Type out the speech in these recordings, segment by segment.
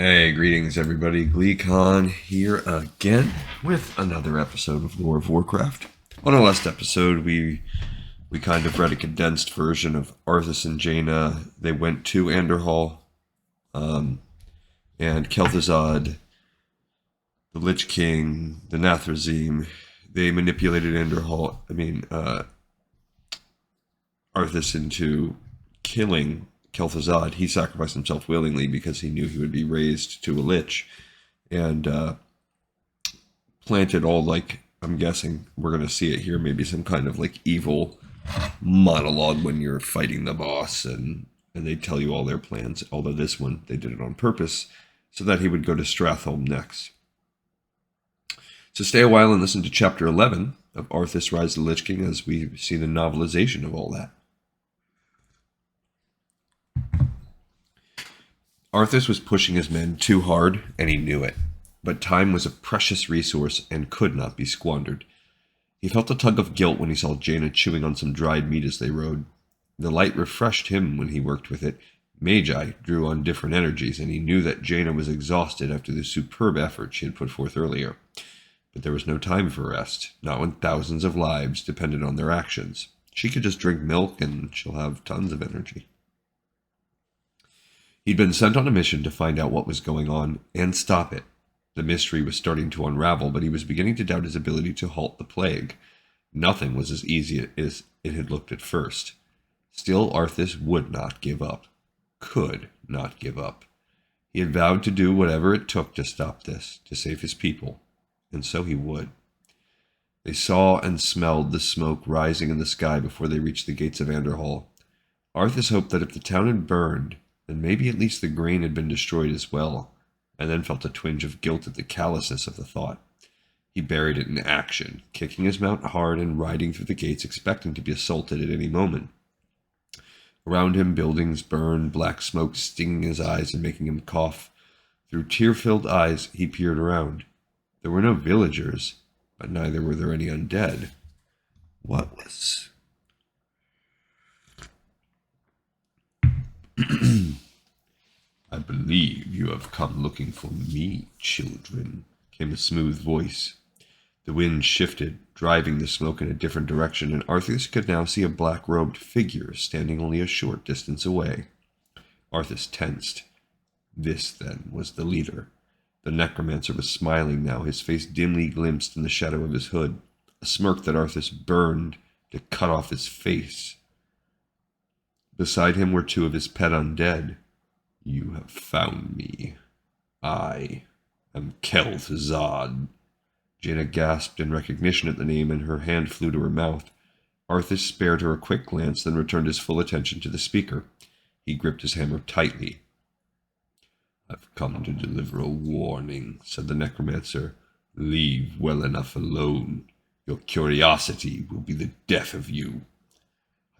Hey, greetings everybody. GleeCon here again with another episode of Lore of Warcraft. On our last episode, we kind of read a condensed version of Arthas and Jaina. They went to Anderhall, and Kel'Thuzad, the Lich King, the Nathrazim. They manipulated Arthas into killing Kel'Thuzad. He sacrificed himself willingly because he knew he would be raised to a lich, and planted all, like, I'm guessing we're going to see it here, maybe some kind of like evil monologue when you're fighting the boss, and they tell you all their plans. Although this one, they did it on purpose so that he would go to Stratholme next. So stay a while and listen to Chapter 11 of Arthas Rise of the Lich King as we see the novelization of all that. Arthas was pushing his men too hard, and he knew it. But time was a precious resource and could not be squandered. He felt a tug of guilt when he saw Jaina chewing on some dried meat as they rode. The light refreshed him when he worked with it. Magi drew on different energies, and he knew that Jaina was exhausted after the superb effort she had put forth earlier. But there was no time for rest, not when thousands of lives depended on their actions. She could just drink milk, and she'll have tons of energy. He'd been sent on a mission to find out what was going on and stop it. The mystery was starting to unravel, but he was beginning to doubt his ability to halt the plague. Nothing was as easy as it had looked at first. Still, Arthas would not give up. Could not give up. He had vowed to do whatever it took to stop this, to save his people. And so he would. They saw and smelled the smoke rising in the sky before they reached the gates of Anderhall. Arthas hoped that if the town had burned, then maybe at least the grain had been destroyed as well, and then felt a twinge of guilt at the callousness of the thought. He buried it in action, kicking his mount hard and riding through the gates, expecting to be assaulted at any moment. Around him, buildings burned, black smoke stinging his eyes and making him cough. Through tear-filled eyes, he peered around. There were no villagers, but neither were there any undead. What was... I believe you have come looking for me, children, came a smooth voice. The wind shifted, driving the smoke in a different direction, and Arthas could now see a black-robed figure standing only a short distance away. Arthas tensed. This, then, was the leader. The necromancer was smiling now, his face dimly glimpsed in the shadow of his hood, a smirk that Arthas burned to cut off his face. Beside him were two of his pet undead. You have found me. I am Kel'Thuzad. Jaina gasped in recognition at the name, and her hand flew to her mouth. Arthas spared her a quick glance, then returned his full attention to the speaker. He gripped his hammer tightly. I've come to deliver a warning, said the necromancer. Leave well enough alone. Your curiosity will be the death of you.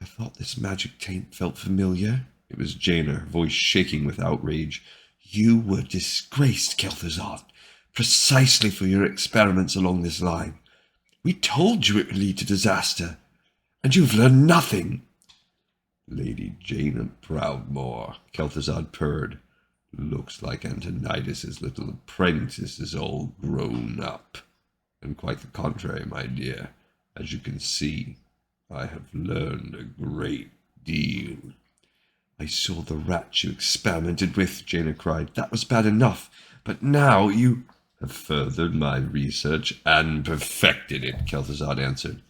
I thought this magic taint felt familiar. It was Jaina, her voice shaking with outrage. You were disgraced, Kel'Thuzad, precisely for your experiments along this line. We told you it would lead to disaster, and you've learned nothing. Lady Jaina Proudmoore, Kel'Thuzad purred. Looks like Antonidas' little apprentice is all grown up. And quite the contrary, my dear. As you can see, I have learned a great deal. I saw the rat you experimented with, Jaina cried. That was bad enough, but now you have furthered my research and perfected it, Kel'Thuzad answered.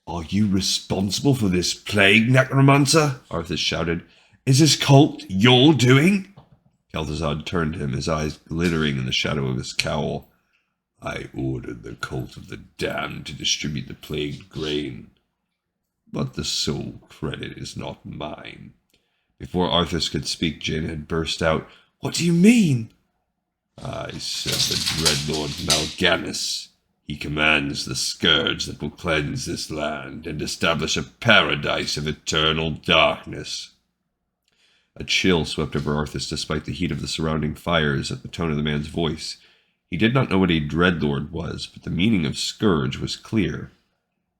Are you responsible for this plague, necromancer? Arthas shouted. Is this cult your doing? Kel'Thuzad turned to him, his eyes glittering in the shadow of his cowl. I ordered the cult of the damned to distribute the plagued grain. But the sole credit is not mine. Before Arthas could speak, Jaina had burst out, What do you mean? I serve the Dreadlord Mal'Ganis. He commands the scourge that will cleanse this land and establish a paradise of eternal darkness. A chill swept over Arthas despite the heat of the surrounding fires at the tone of the man's voice. He did not know what a Dreadlord was, but the meaning of scourge was clear.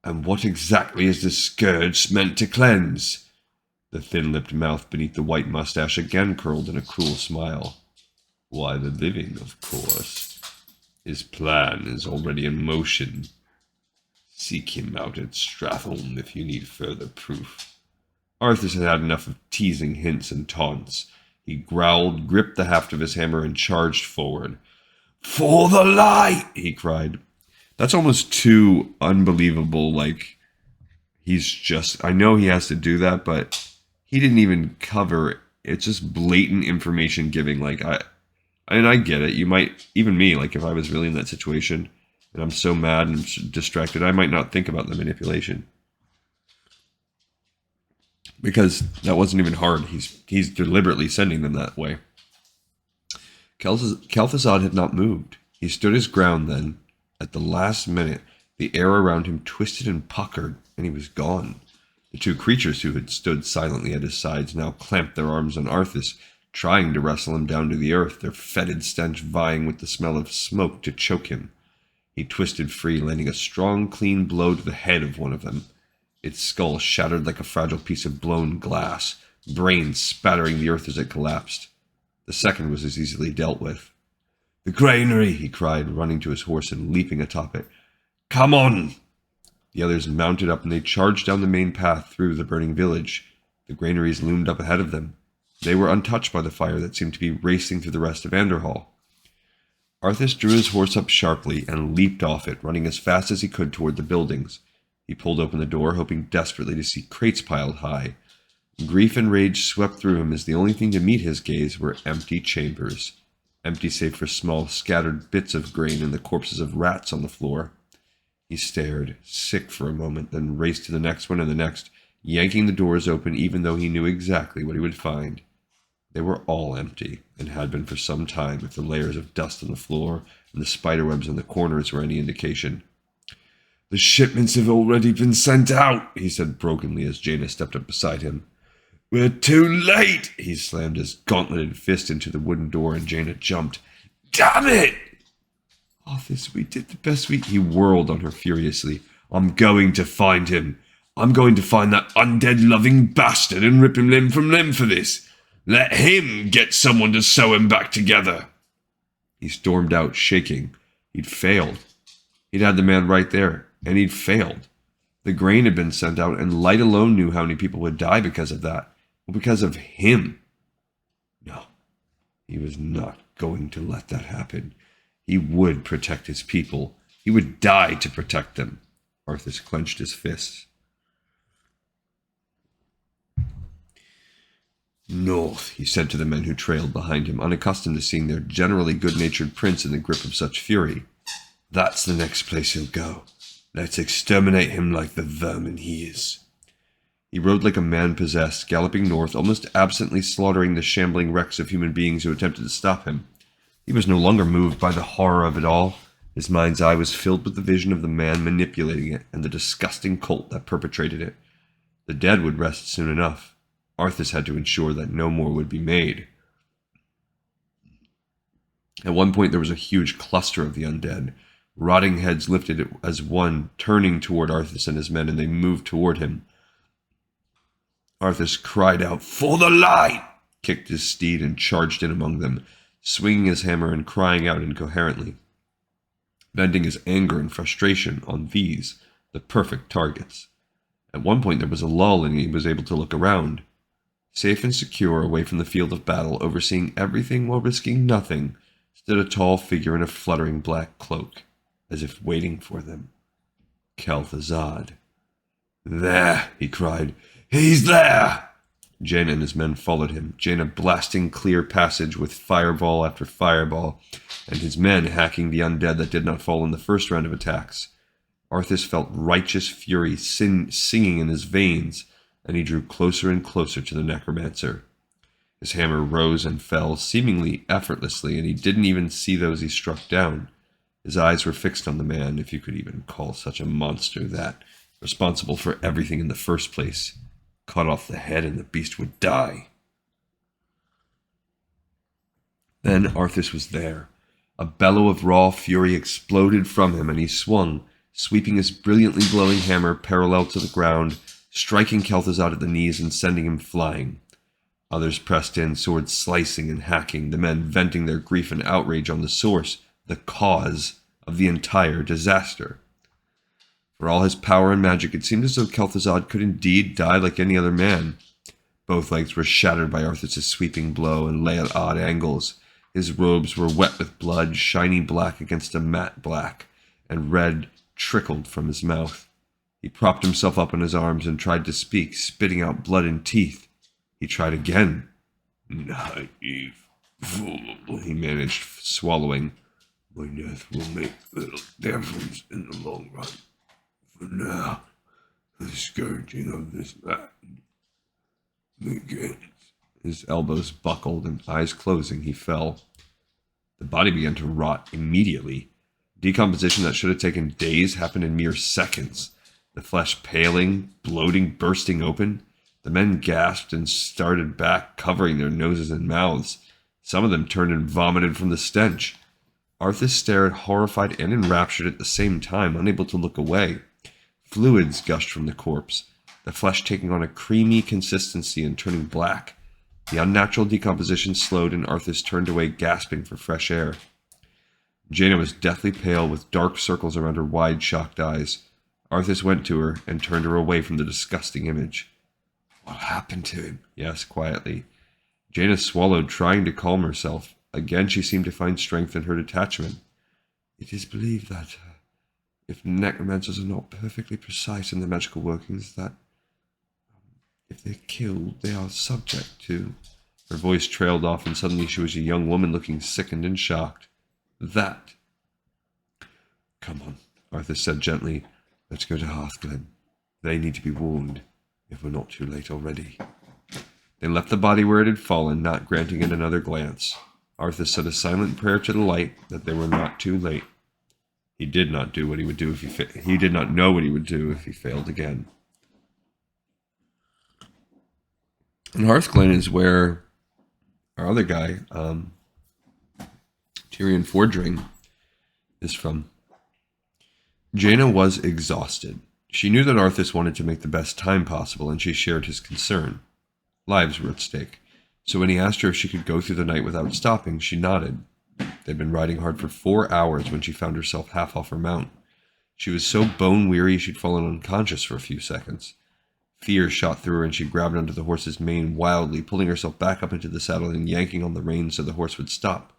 And what exactly is this scourge meant to cleanse? The thin-lipped mouth beneath the white mustache again curled in a cruel smile. Why, the living, of course. His plan is already in motion. Seek him out at Stratholme if you need further proof. Arthas had had enough of teasing hints and taunts. He growled, gripped the haft of his hammer, and charged forward. "For the light!" he cried. That's almost too unbelievable. Like, I know he has to do that, but he didn't even cover it. It's just blatant information giving. Like, I get it. You might, even me, like, if I was really in that situation and I'm so mad and distracted, I might not think about the manipulation. Because that wasn't even hard. He's deliberately sending them that way. Kel'Thuzad had not moved. He stood his ground then. At the last minute, the air around him twisted and puckered, and he was gone. The two creatures who had stood silently at his sides now clamped their arms on Arthas, trying to wrestle him down to the earth, their fetid stench vying with the smell of smoke to choke him. He twisted free, landing a strong, clean blow to the head of one of them. Its skull shattered like a fragile piece of blown glass, brains spattering the earth as it collapsed. The second was as easily dealt with. "The granary!" he cried, running to his horse and leaping atop it. "Come on!" The others mounted up and they charged down the main path through the burning village. The granaries loomed up ahead of them. They were untouched by the fire that seemed to be racing through the rest of Anderhall. Arthas drew his horse up sharply and leaped off it, running as fast as he could toward the buildings. He pulled open the door, hoping desperately to see crates piled high. Grief and rage swept through him as the only thing to meet his gaze were empty chambers. Empty save for small, scattered bits of grain and the corpses of rats on the floor. He stared, sick for a moment, then raced to the next one and the next, yanking the doors open even though he knew exactly what he would find. They were all empty, and had been for some time if the layers of dust on the floor and the spiderwebs in the corners were any indication. "The shipments have already been sent out," he said brokenly as Jaina stepped up beside him. "We're too late!" He slammed his gauntleted fist into the wooden door and Jaina jumped. "Damn it!" "Arthas, we did the best we..." He whirled on her furiously. "I'm going to find him. I'm going to find that undead-loving bastard and rip him limb from limb for this. Let him get someone to sew him back together." He stormed out, shaking. He'd failed. He'd had the man right there, and he'd failed. The grain had been sent out, and Light alone knew how many people would die because of that. Well, because of him. No, he was not going to let that happen. He would protect his people. He would die to protect them. Arthas clenched his fists. "North," he said to the men who trailed behind him, unaccustomed to seeing their generally good-natured prince in the grip of such fury. "That's the next place he'll go. Let's exterminate him like the vermin he is." He rode like a man possessed, galloping north, almost absently slaughtering the shambling wrecks of human beings who attempted to stop him. He was no longer moved by the horror of it all. His mind's eye was filled with the vision of the man manipulating it and the disgusting cult that perpetrated it. The dead would rest soon enough. Arthas had to ensure that no more would be made. At one point there was a huge cluster of the undead. Rotting heads lifted as one, turning toward Arthas and his men, and they moved toward him. Arthas cried out, "For the light!" kicked his steed and charged in among them, swinging his hammer and crying out incoherently, venting his anger and frustration on these, the perfect targets. At one point there was a lull and he was able to look around. Safe and secure away from the field of battle, overseeing everything while risking nothing, stood a tall figure in a fluttering black cloak, as if waiting for them. Kel'Thuzad. "There!" he cried. "He's there!" Jaina and his men followed him, Jaina blasting clear passage with fireball after fireball, and his men hacking the undead that did not fall in the first round of attacks. Arthas felt righteous fury singing in his veins, and he drew closer and closer to the necromancer. His hammer rose and fell, seemingly effortlessly, and he didn't even see those he struck down. His eyes were fixed on the man, if you could even call such a monster that, responsible for everything in the first place. Cut off the head and the beast would die. Then Arthas was there. A bellow of raw fury exploded from him, and he swung, sweeping his brilliantly glowing hammer parallel to the ground, striking Kel'Thuzad at the knees and sending him flying. Others pressed in, swords slicing and hacking, the men venting their grief and outrage on the source, the cause of the entire disaster. For all his power and magic, it seemed as though Kel'Thuzad could indeed die like any other man. Both legs were shattered by Arthas' sweeping blow and lay at odd angles. His robes were wet with blood, shiny black against a matte black, and red trickled from his mouth. He propped himself up on his arms and tried to speak, spitting out blood and teeth. He tried again. Naive fool, he managed, swallowing. My death will make little difference in the long run. For now, the scourging of this land begins. His elbows buckled and eyes closing, he fell. The body began to rot immediately. Decomposition that should have taken days happened in mere seconds. The flesh paling, bloating, bursting open. The men gasped and started back, covering their noses and mouths. Some of them turned and vomited from the stench. Arthas stared, horrified and enraptured at the same time, unable to look away. Fluids gushed from the corpse, the flesh taking on a creamy consistency and turning black. The unnatural decomposition slowed, and Arthas turned away, gasping for fresh air. Jaina was deathly pale, with dark circles around her wide, shocked eyes. Arthas went to her and turned her away from the disgusting image. What happened to him? He asked quietly. Jaina swallowed, trying to calm herself. Again she seemed to find strength in her detachment. It is believed that, if necromancers are not perfectly precise in their magical workings, that if they're killed, they are subject to... Her voice trailed off, and suddenly she was a young woman looking sickened and shocked. That. Come on, Arthas said gently. Let's go to Hearthglen. They need to be warned, if we're not too late already. They left the body where it had fallen, not granting it another glance. Arthas said a silent prayer to the light that they were not too late. He did not do what he would do if he did not know what he would do if he failed again. And Hearthglen is where our other guy, Tyrion Fordring, is from. Jaina was exhausted. She knew that Arthas wanted to make the best time possible, and she shared his concern. Lives were at stake. So when he asked her if she could go through the night without stopping, she nodded. They'd been riding hard for 4 hours when she found herself half off her mount. She was so bone-weary she'd fallen unconscious for a few seconds. Fear shot through her, and she grabbed onto the horse's mane wildly, pulling herself back up into the saddle and yanking on the reins so the horse would stop.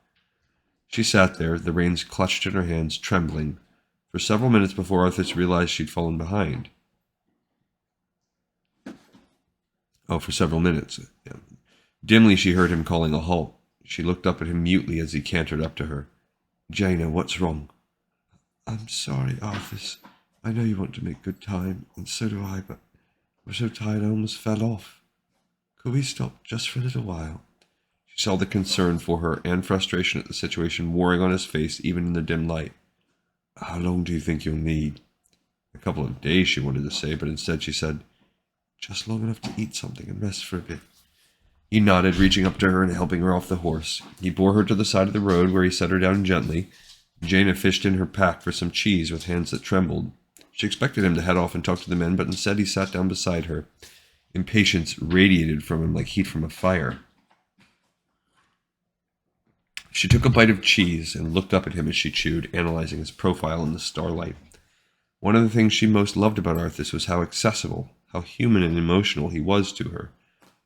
She sat there, the reins clutched in her hands, trembling, for several minutes before Arthas realized she'd fallen behind. For several minutes. Yeah. Dimly she heard him calling a halt. She looked up at him mutely as he cantered up to her. Jaina, what's wrong? I'm sorry, Arthas. I know you want to make good time, and so do I, but I'm so tired I almost fell off. Could we stop just for a little while? She saw the concern for her and frustration at the situation warring on his face even in the dim light. How long do you think you'll need? A couple of days, she wanted to say, but instead she said, just long enough to eat something and rest for a bit. He nodded, reaching up to her and helping her off the horse. He bore her to the side of the road where he set her down gently. Jaina fished in her pack for some cheese with hands that trembled. She expected him to head off and talk to the men, but instead he sat down beside her. Impatience radiated from him like heat from a fire. She took a bite of cheese and looked up at him as she chewed, analyzing his profile in the starlight. One of the things she most loved about Arthas was how accessible, how human and emotional he was to her.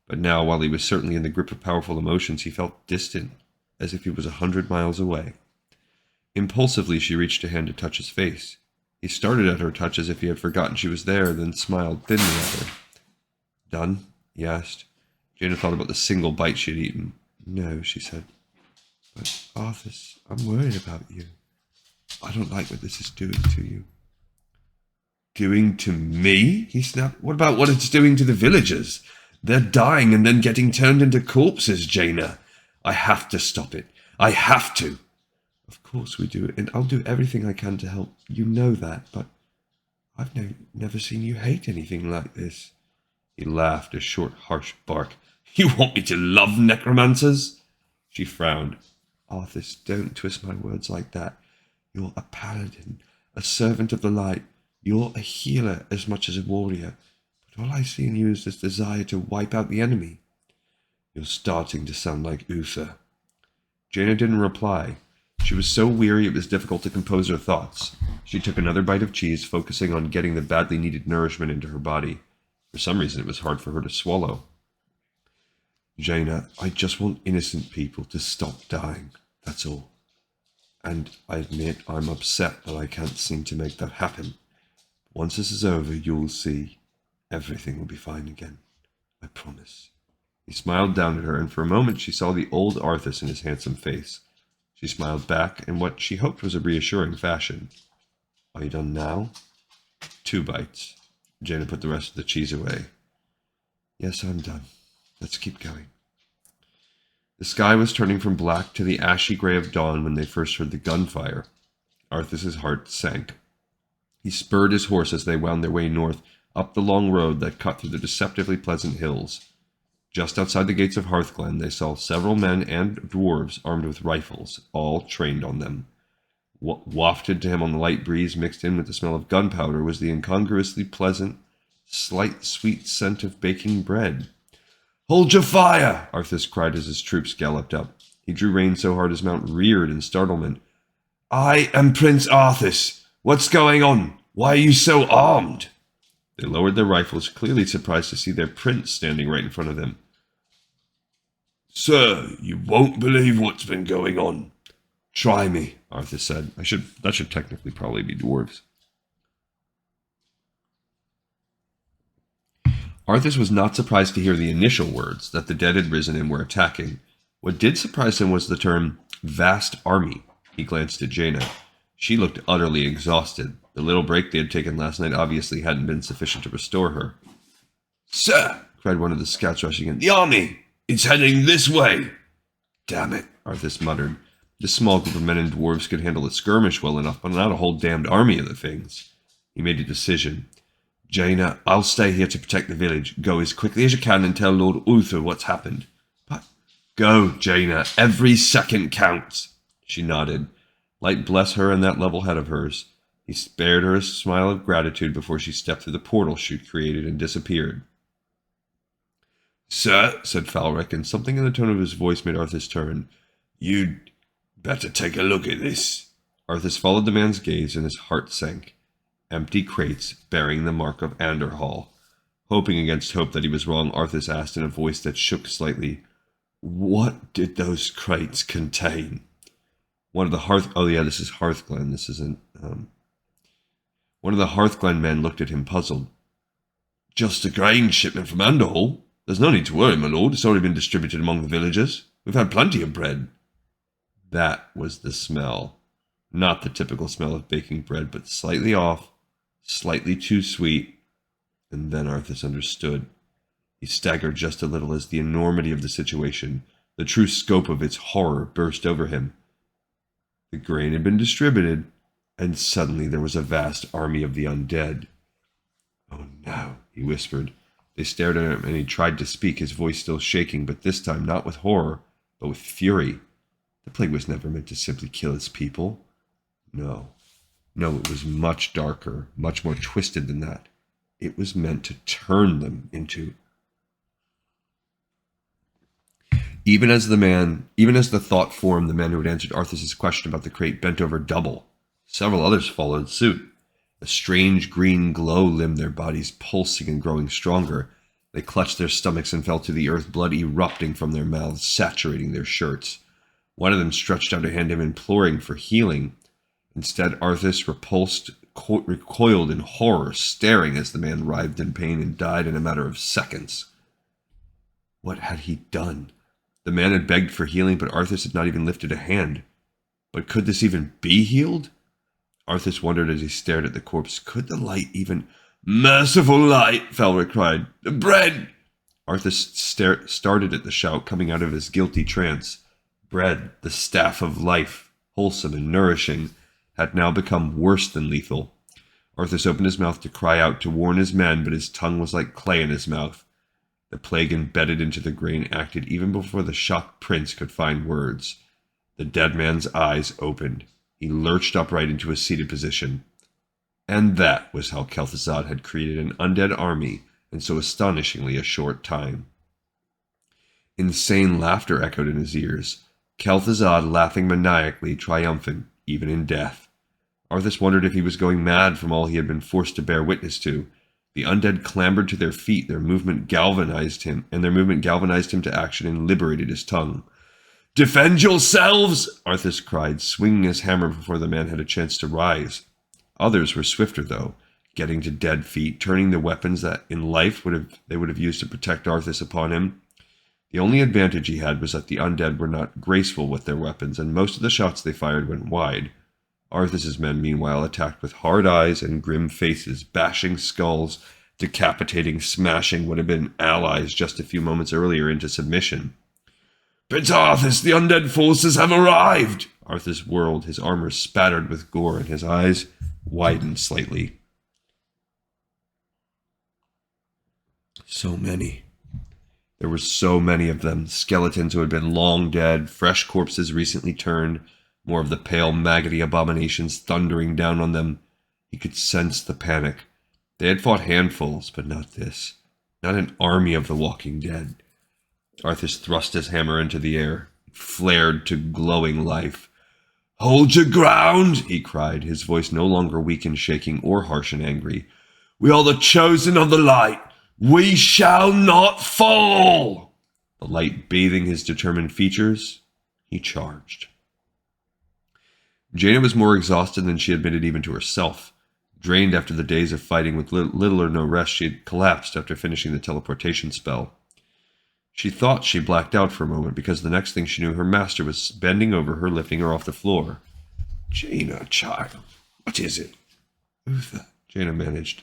But now, while he was certainly in the grip of powerful emotions, he felt distant, as if he was 100 miles away. Impulsively, she reached a hand to touch his face. He started at her touch as if he had forgotten she was there, then smiled thinly at her. Done? He asked. Jaina thought about the single bite she had eaten. No, she said. But, Arthas, I'm worried about you. I don't like what this is doing to you. Doing to me? He snapped. What about what it's doing to the villagers? They're dying and then getting turned into corpses, Jaina. I have to stop it. I have to. Of course we do, and I'll do everything I can to help. You know that, but I've never seen you hate anything like this. He laughed, a short, harsh bark. You want me to love necromancers? She frowned. Arthas, don't twist my words like that. You're a paladin, a servant of the light. You're a healer as much as a warrior. But all I see in you is this desire to wipe out the enemy. You're starting to sound like Uther. Jaina didn't reply. She was so weary it was difficult to compose her thoughts. She took another bite of cheese, focusing on getting the badly needed nourishment into her body. For some reason, it was hard for her to swallow. Jaina, I just want innocent people to stop dying. That's all. And I admit I'm upset that I can't seem to make that happen. Once this is over, you'll see. Everything will be fine again. I promise. He smiled down at her, and for a moment she saw the old Arthas in his handsome face. She smiled back in what she hoped was a reassuring fashion. Are you done now? 2 bites. Jaina put the rest of the cheese away. Yes, I'm done. Let's keep going. The sky was turning from black to the ashy gray of dawn when they first heard the gunfire. Arthas's heart sank. He spurred his horse as they wound their way north, up the long road that cut through the deceptively pleasant hills. Just outside the gates of Hearthglen, they saw several men and dwarves armed with rifles, all trained on them. What wafted to him on the light breeze, mixed in with the smell of gunpowder, was the incongruously pleasant, slight sweet scent of baking bread. Hold your fire! Arthas cried as his troops galloped up. He drew rein so hard his mount reared in startlement. I am Prince Arthas. What's going on? Why are you so armed? They lowered their rifles, clearly surprised to see their prince standing right in front of them. Sir, you won't believe what's been going on. Try me, Arthas said. That should technically probably be dwarves. Arthas was not surprised to hear the initial words, that the dead had risen and were attacking. What did surprise him was the term, vast army. He glanced at Jaina. She looked utterly exhausted. The little break they had taken last night obviously hadn't been sufficient to restore her. Sir, cried one of the scouts rushing in, the army! It's heading this way! Damn it, Arthas muttered. This small group of men and dwarves could handle a skirmish well enough, but not a whole damned army of the things. He made a decision. Jaina, I'll stay here to protect the village. Go as quickly as you can and tell Lord Uther what's happened. But go, Jaina. Every second counts. She nodded. Light bless her and that level head of hers. He spared her a smile of gratitude before she stepped through the portal she'd created and disappeared. Sir, said Falric, and something in the tone of his voice made Arthas turn. You'd better take a look at this. Arthas followed the man's gaze and his heart sank. Empty crates bearing the mark of Anderhall. Hoping against hope that he was wrong, Arthas asked in a voice that shook slightly, what did those crates contain? One of the this is Hearthglen. This isn't, One of the Hearthglen men looked at him puzzled. Just a grain shipment from Anderhall. There's no need to worry, my lord. It's already been distributed among the villagers. We've had plenty of bread. That was the smell. Not the typical smell of baking bread, but slightly off, slightly too sweet. And then Arthas understood. He staggered just a little as the enormity of the situation, the true scope of its horror, burst over him. The grain had been distributed, and suddenly there was a vast army of the undead. Oh no, he whispered. They stared at him, and he tried to speak, his voice still shaking, but this time not with horror, but with fury. The plague was never meant to simply kill its people. No, it was much darker, much more twisted than that. It was meant to turn them into... Even as the thought formed, the man who had answered Arthas's question about the crate bent over double. Several others followed suit. A strange green glow limned their bodies, pulsing and growing stronger. They clutched their stomachs and fell to the earth, blood erupting from their mouths, saturating their shirts. One of them stretched out a hand to him, imploring for healing. Instead, Arthas, repulsed, recoiled in horror, staring as the man writhed in pain and died in a matter of seconds. What had he done? The man had begged for healing, but Arthas had not even lifted a hand. But could this even be healed? Arthas wondered as he stared at the corpse. Could the light even... Merciful light, Falric cried. The bread! Arthas started at the shout coming out of his guilty trance. Bread, the staff of life, wholesome and nourishing, had now become worse than lethal. Arthas opened his mouth to cry out, to warn his men, but his tongue was like clay in his mouth. The plague embedded into the grain acted even before the shocked prince could find words. The dead man's eyes opened. He lurched upright into a seated position. And that was how Kel'Thuzad had created an undead army in so astonishingly a short time. Insane laughter echoed in his ears. Kel'Thuzad laughing maniacally, triumphant, even in death. Arthas wondered if he was going mad from all he had been forced to bear witness to. The undead clambered to their feet, their movement galvanized him to action and liberated his tongue. "Defend yourselves!" Arthas cried, swinging his hammer before the man had a chance to rise. Others were swifter, though, getting to dead feet, turning the weapons that in life they would have used to protect Arthas upon him. The only advantage he had was that the undead were not graceful with their weapons, and most of the shots they fired went wide. Arthas's men, meanwhile, attacked with hard eyes and grim faces, bashing skulls, decapitating, smashing what had been allies just a few moments earlier into submission. "Prince Arthas, the undead forces have arrived!" Arthas whirled, his armor spattered with gore, and his eyes widened slightly. So many. There were so many of them, skeletons who had been long dead, fresh corpses recently turned, more of the pale, maggoty abominations thundering down on them. He could sense the panic. They had fought handfuls, but not this. Not an army of the walking dead. Arthas thrust his hammer into the air. It flared to glowing life. "Hold your ground!" he cried, his voice no longer weak and shaking or harsh and angry. "We are the chosen of the light! We shall not fall!" The light bathing his determined features, he charged. Jaina was more exhausted than she admitted even to herself. Drained after the days of fighting with little or no rest, she had collapsed after finishing the teleportation spell. She thought she blacked out for a moment, because the next thing she knew, her master was bending over her, lifting her off the floor. "Jaina, child, what is it?" "Uther," Jaina managed.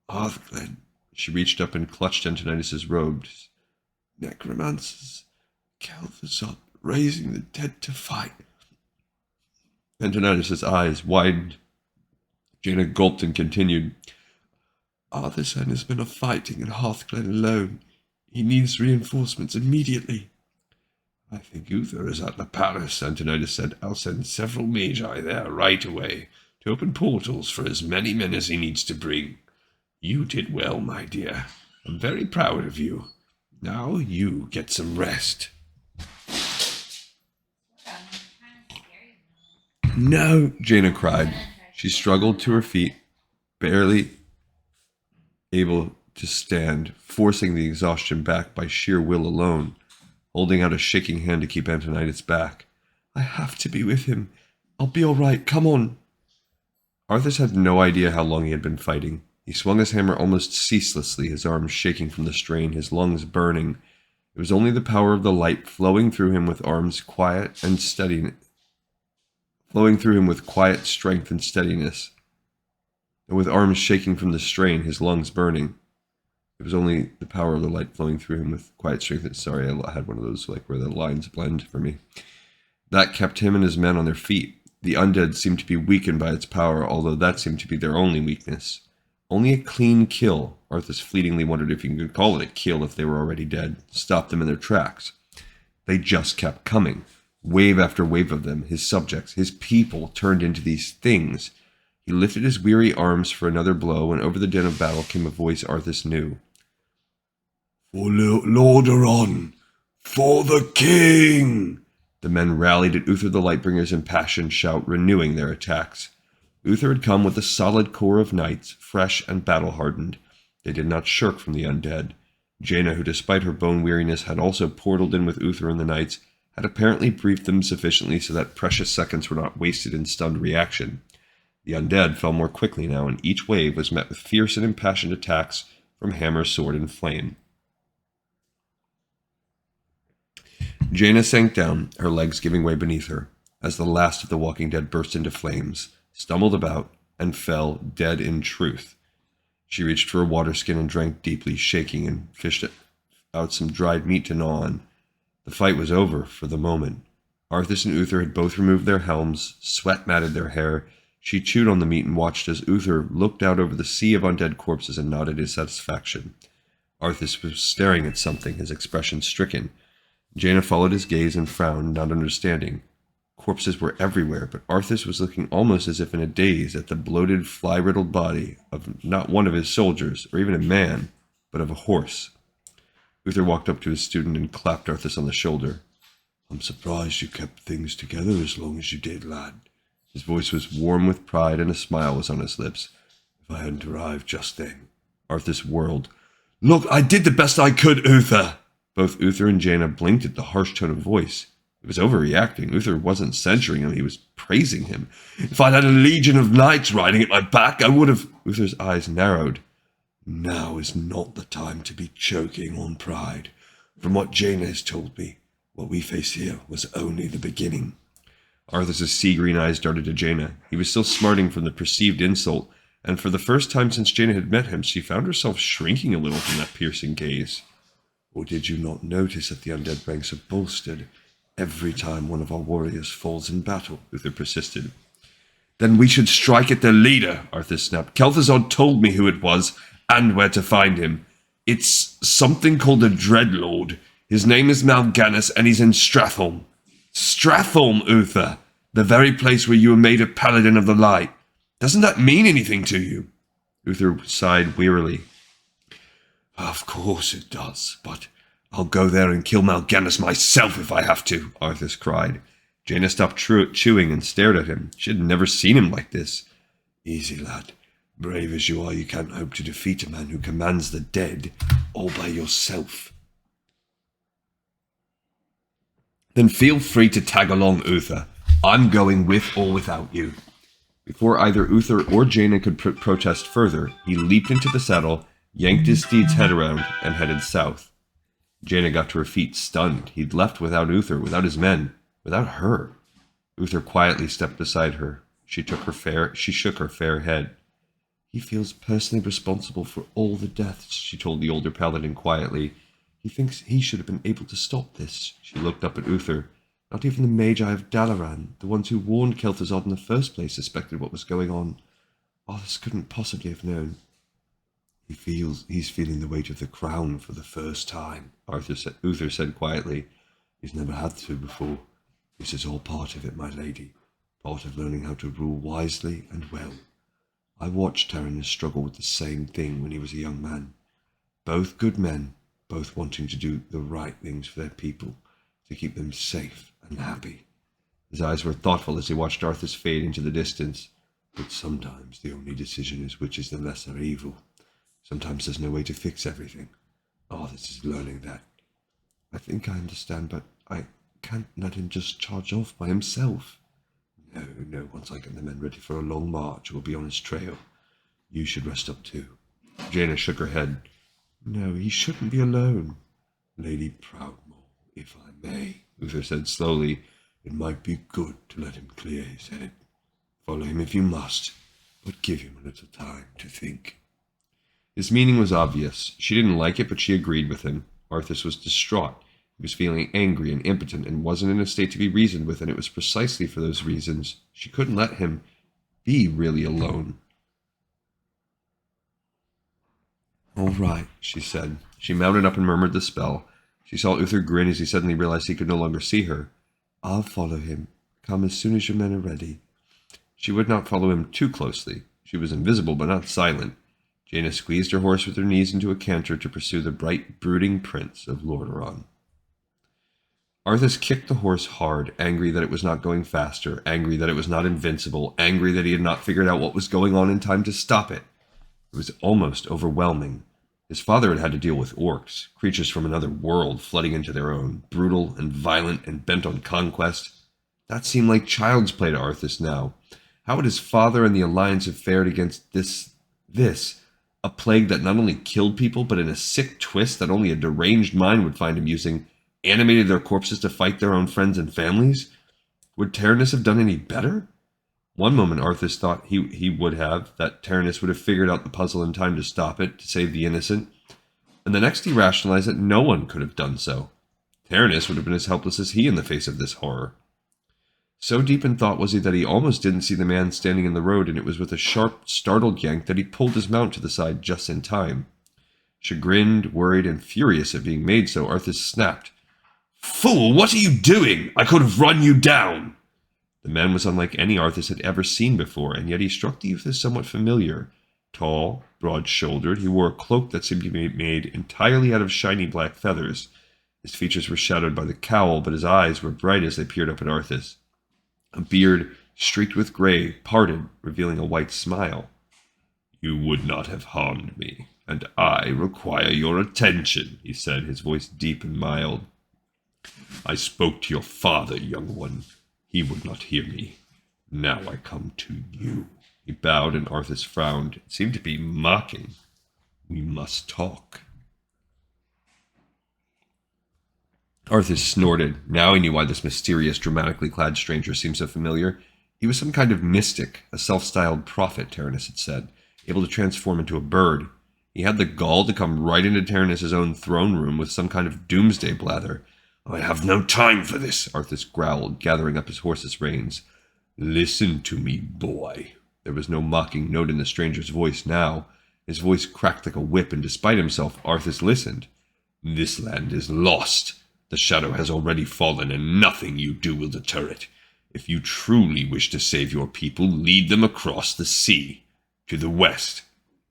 Arthglen." She reached up and clutched Antonidas' robes. "Necromancers, Kel'Thuzad, raising the dead to fight." Antonidas' eyes widened. Jaina gulped and continued. "Arthas has been fighting in Hearthglen alone. He needs reinforcements immediately." "I think Uther is at the palace," Antonidas said. "I'll send several magi there right away to open portals for as many men as he needs to bring. You did well, my dear. I'm very proud of you. Now you get some rest." "No," Jaina cried. She struggled to her feet, barely able to stand, forcing the exhaustion back by sheer will alone, holding out a shaking hand to keep Antonidas back. "I have to be with him. I'll be all right. Come on." Arthas had no idea how long he had been fighting. He swung his hammer almost ceaselessly, his arms shaking from the strain, his lungs burning. It was only the power of the light flowing through him with quiet strength and steadiness. And with arms shaking from the strain, his lungs burning. It was only the power of the light flowing through him with quiet strength. Sorry, I had one of those like where the lines blend for me. That kept him and his men on their feet. The undead seemed to be weakened by its power, although that seemed to be their only weakness. Only a clean kill, Arthas fleetingly wondered if you could call it a kill if they were already dead, stopped them in their tracks. They just kept coming. Wave after wave of them, his subjects, his people, turned into these things. He lifted his weary arms for another blow, and over the din of battle came a voice Arthas knew. "For Lordaeron! For the king!" The men rallied at Uther the Lightbringer's impassioned shout, renewing their attacks. Uther had come with a solid core of knights, fresh and battle-hardened. They did not shirk from the undead. Jaina, who despite her bone weariness had also portaled in with Uther and the knights, had apparently briefed them sufficiently so that precious seconds were not wasted in stunned reaction. The undead fell more quickly now, and each wave was met with fierce and impassioned attacks from hammer, sword, and flame. Jaina sank down, her legs giving way beneath her, as the last of the walking dead burst into flames, stumbled about, and fell dead in truth. She reached for a water skin and drank deeply, shaking, and fished out some dried meat to gnaw on. The fight was over for the moment. Arthas and Uther had both removed their helms, sweat matted their hair. She chewed on the meat and watched as Uther looked out over the sea of undead corpses and nodded his satisfaction. Arthas was staring at something, his expression stricken. Jaina followed his gaze and frowned, not understanding. Corpses were everywhere, but Arthas was looking almost as if in a daze at the bloated, fly-riddled body of not one of his soldiers, or even a man, but of a horse. Uther walked up to his student and clapped Arthas on the shoulder. I'm surprised you kept things together as long as you did, lad. His voice was warm with pride and a smile was on his lips. If I hadn't arrived just then. Arthas whirled. Look, I did the best I could, Uther! Both Uther and Jaina blinked at the harsh tone of voice. He was overreacting. Uther wasn't censuring him, he was praising him. If I'd had a legion of knights riding at my back, I would have... Uther's eyes narrowed. Now is not the time to be choking on pride. From what Jaina has told me, what we face here was only the beginning. Arthas' sea-green eyes darted to Jaina. He was still smarting from the perceived insult, and for the first time since Jaina had met him, she found herself shrinking a little from that piercing gaze. Or did you not notice that the undead ranks are bolstered every time one of our warriors falls in battle? Uther persisted. Then we should strike at their leader, Arthas snapped. Kel'Thuzad told me who it was, and where to find him. It's something called a Dreadlord. His name is Mal'Ganis, and he's in Stratholme. Stratholme, Uther, the very place where you were made a paladin of the light. Doesn't that mean anything to you? Uther sighed wearily. Of course it does, but I'll go there and kill Mal'Ganis myself if I have to, Arthas cried. Jaina stopped chewing and stared at him. She had never seen him like this. Easy, lad. Brave as you are, you can't hope to defeat a man who commands the dead all by yourself. Then feel free to tag along, Uther. I'm going with or without you. Before either Uther or Jaina could protest further, he leaped into the saddle, yanked his steed's head around, and headed south. Jaina got to her feet, stunned. He'd left without Uther, without his men, without her. Uther quietly stepped beside her. She shook her fair head. He feels personally responsible for all the deaths, she told the older paladin quietly. He thinks he should have been able to stop this. She looked up at Uther. Not even the Magi of Dalaran, the ones who warned Kel'Thuzad in the first place, suspected what was going on. Arthas couldn't possibly have known. He's feeling the weight of the crown for the first time, Uther said quietly. He's never had to before. This is all part of it, my lady. Part of learning how to rule wisely and well. I watched Tyrannus struggle with the same thing when he was a young man. Both good men, both wanting to do the right things for their people, to keep them safe and happy. His eyes were thoughtful as he watched Arthas fade into the distance. But sometimes the only decision is which is the lesser evil. Sometimes there's no way to fix everything. Arthas is learning that. I think I understand, but I can't let him just charge off by himself. No, once I get the men ready for a long march, we'll be on his trail. You should rest up too. Jaina shook her head. No, he shouldn't be alone. Lady Proudmoore, if I may, Uther said slowly, it might be good to let him clear his head. Follow him if you must, but give him a little time to think. His meaning was obvious. She didn't like it, but she agreed with him. Arthas was distraught. He was feeling angry and impotent and wasn't in a state to be reasoned with, and it was precisely for those reasons she couldn't let him be really alone. All right, she said. She mounted up and murmured the spell. She saw Uther grin as he suddenly realized he could no longer see her. I'll follow him. Come as soon as your men are ready. She would not follow him too closely. She was invisible, but not silent. Jaina squeezed her horse with her knees into a canter to pursue the bright, brooding prince of Lordaeron. Arthas kicked the horse hard, angry that it was not going faster, angry that it was not invincible, angry that he had not figured out what was going on in time to stop it. It was almost overwhelming. His father had had to deal with orcs, creatures from another world flooding into their own, brutal and violent and bent on conquest. That seemed like child's play to Arthas now. How would his father and the Alliance have fared against this, a plague that not only killed people, but in a sick twist that only a deranged mind would find amusing, animated their corpses to fight their own friends and families? Would Tyrannus have done any better? One moment Arthas thought he would have, that Tyrannus would have figured out the puzzle in time to stop it, to save the innocent. And the next he rationalized that no one could have done so. Tyrannus would have been as helpless as he in the face of this horror. So deep in thought was he that he almost didn't see the man standing in the road, and it was with a sharp, startled yank that he pulled his mount to the side just in time. Chagrined, worried, and furious at being made so, Arthas snapped. Fool, what are you doing? I could have run you down! The man was unlike any Arthas had ever seen before, and yet he struck the youth as somewhat familiar. Tall, broad-shouldered. He wore a cloak that seemed to be made entirely out of shiny black feathers. His features were shadowed by the cowl, but his eyes were bright as they peered up at Arthas. A beard, streaked with gray, parted, revealing a white smile. "You would not have harmed me, and I require your attention," he said, his voice deep and mild. "I spoke to your father, young one. He would not hear me. Now I come to you." He bowed, and Arthas frowned. It seemed to be mocking. "We must talk." Arthas snorted. Now he knew why this mysterious, dramatically clad stranger seemed so familiar. He was some kind of mystic, a self-styled prophet, Taranis had said, able to transform into a bird. He had the gall to come right into Taranis' own throne room with some kind of doomsday blather. "I have no time for this," Arthas growled, gathering up his horse's reins. "Listen to me, boy." There was no mocking note in the stranger's voice now. His voice cracked like a whip, and despite himself, Arthas listened. "This land is lost. The shadow has already fallen, and nothing you do will deter it. If you truly wish to save your people, lead them across the sea, to the west."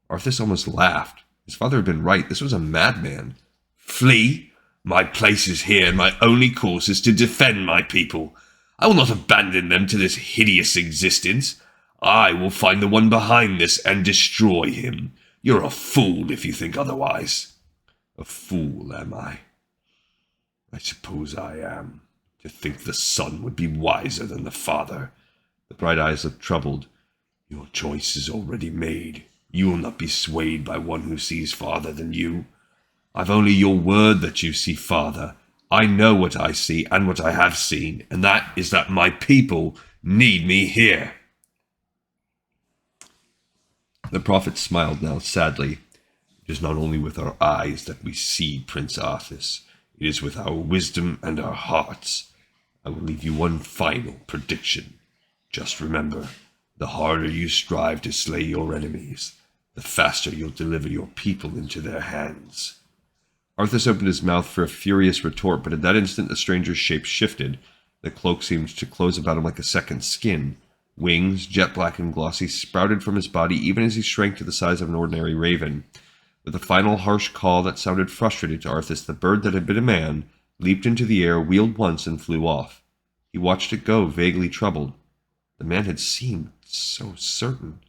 Arthas almost laughed. His father had been right. This was a madman. "Flee? My place is here, and my only course is to defend my people. I will not abandon them to this hideous existence. I will find the one behind this and destroy him. You're a fool if you think otherwise." "A fool, am I? I suppose I am. To think the son would be wiser than the father." The bright eyes looked troubled. "Your choice is already made. You will not be swayed by one who sees farther than you. I've only your word that you see farther. I know what I see and what I have seen, and that is that my people need me here." The prophet smiled now sadly. "It is not only with our eyes that we see, Prince Arthas. It is with our wisdom and our hearts. I will leave you one final prediction. Just remember, the harder you strive to slay your enemies, the faster you'll deliver your people into their hands." Arthas opened his mouth for a furious retort, but at that instant the stranger's shape shifted. The cloak seemed to close about him like a second skin. Wings, jet black and glossy, sprouted from his body even as he shrank to the size of an ordinary raven. With a final harsh call that sounded frustrated to Arthas, the bird that had been a man leaped into the air, wheeled once, and flew off. He watched it go, vaguely troubled. The man had seemed so certain.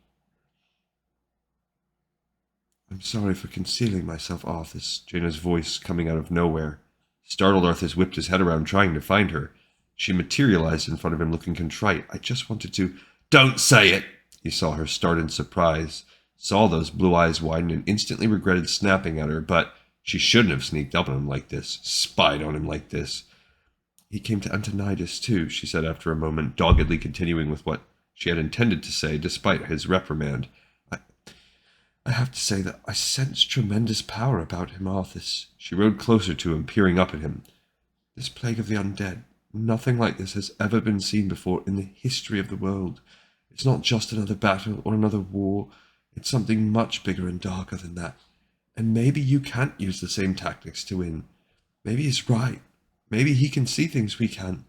"I'm sorry for concealing myself, Arthas," Jaina's voice coming out of nowhere. Startled, Arthas whipped his head around, trying to find her. She materialized in front of him, looking contrite. "I just wanted to—" "Don't say it!" He saw her start in surprise, saw those blue eyes widen, and instantly regretted snapping at her, but she shouldn't have sneaked up on him like this, spied on him like this. "He came to Antonidas, too," she said after a moment, doggedly continuing with what she had intended to say, despite his reprimand. I have to say that I sense tremendous power about him, Arthas." She rode closer to him, peering up at him. "This plague of the undead, nothing like this has ever been seen before in the history of the world. It's not just another battle or another war. It's something much bigger and darker than that. And maybe you can't use the same tactics to win. Maybe he's right. Maybe he can see things we can't.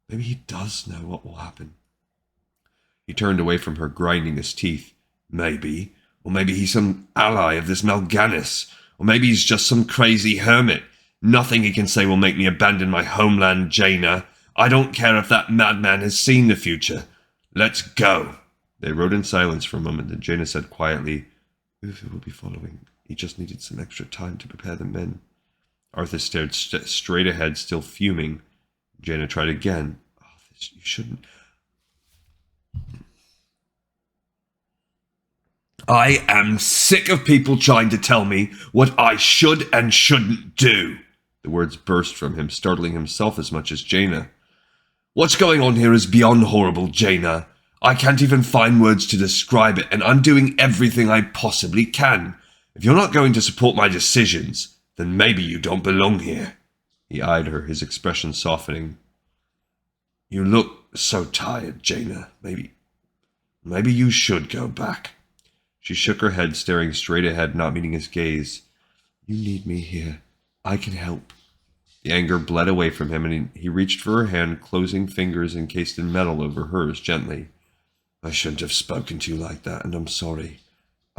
Maybe he does know what will happen." He turned away from her, grinding his teeth. "Maybe. Or maybe he's some ally of this Mal'Ganis. Or maybe he's just some crazy hermit. Nothing he can say will make me abandon my homeland, Jaina. I don't care if that madman has seen the future. Let's go." They rode in silence for a moment, then Jaina said quietly, "Uther will be following. He just needed some extra time to prepare the men." Arthas stared straight ahead, still fuming. Jaina tried again. "Arthas, you shouldn't—" "I am sick of people trying to tell me what I should and shouldn't do." The words burst from him, startling himself as much as Jaina. "What's going on here is beyond horrible, Jaina. I can't even find words to describe it, and I'm doing everything I possibly can. If you're not going to support my decisions, then maybe you don't belong here." He eyed her, his expression softening. "You look so tired, Jaina. Maybe you should go back." She shook her head, staring straight ahead, not meeting his gaze. "You need me here. I can help." The anger bled away from him, and he reached for her hand, closing fingers encased in metal over hers gently. "I shouldn't have spoken to you like that, and I'm sorry.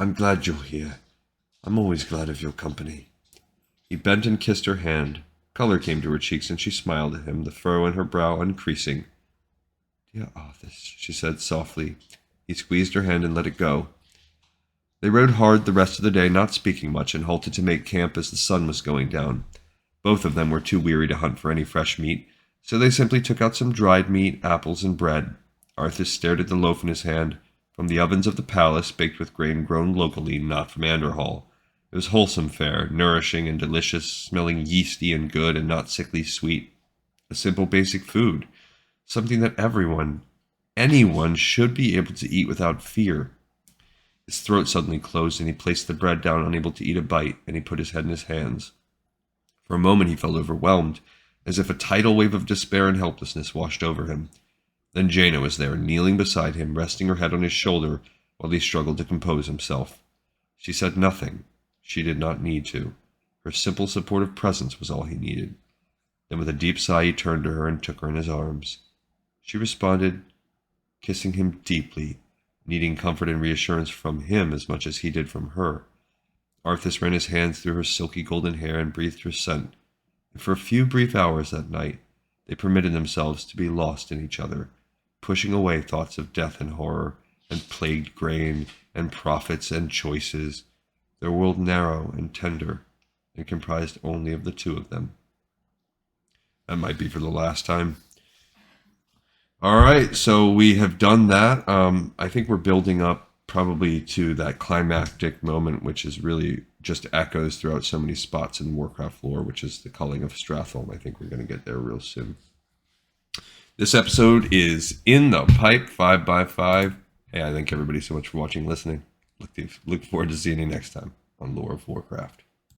I'm glad you're here. I'm always glad of your company. He bent and kissed her hand. Color came to her cheeks, and she smiled at him, the furrow in her brow increasing. Dear Arthas, she said softly. He squeezed her hand and let it go. They rode hard the rest of the day, not speaking much, and halted to make camp as the sun was going down. Both of them were too weary to hunt for any fresh meat, so they simply took out some dried meat, apples, and bread. Arthas stared at the loaf in his hand, from the ovens of the palace, baked with grain grown locally, not from Anderhall. It was wholesome fare, nourishing and delicious, smelling yeasty and good and not sickly sweet. A simple basic food, something that anyone should be able to eat without fear. His throat suddenly closed, and he placed the bread down, unable to eat a bite, and he put his head in his hands. For a moment he felt overwhelmed, as if a tidal wave of despair and helplessness washed over him. Then Jaina was there, kneeling beside him, resting her head on his shoulder while he struggled to compose himself. She said nothing. She did not need to. Her simple, supportive presence was all he needed. Then with a deep sigh he turned to her and took her in his arms. She responded, kissing him deeply, needing comfort and reassurance from him as much as he did from her. Arthas ran his hands through her silky golden hair and breathed her scent, and for a few brief hours that night they permitted themselves to be lost in each other, pushing away thoughts of death and horror, and plagued grain, and prophets and choices, their world narrow and tender, and comprised only of the two of them. That might be for the last time. All right, so we have done that. I think we're building up probably to that climactic moment, which is really just echoes throughout so many spots in Warcraft lore, which is the culling of Stratholme. I think we're going to get there real soon. This episode is in the pipe, 5x5. Hey, I thank everybody so much for watching and listening. Look forward to seeing you next time on Lore of Warcraft.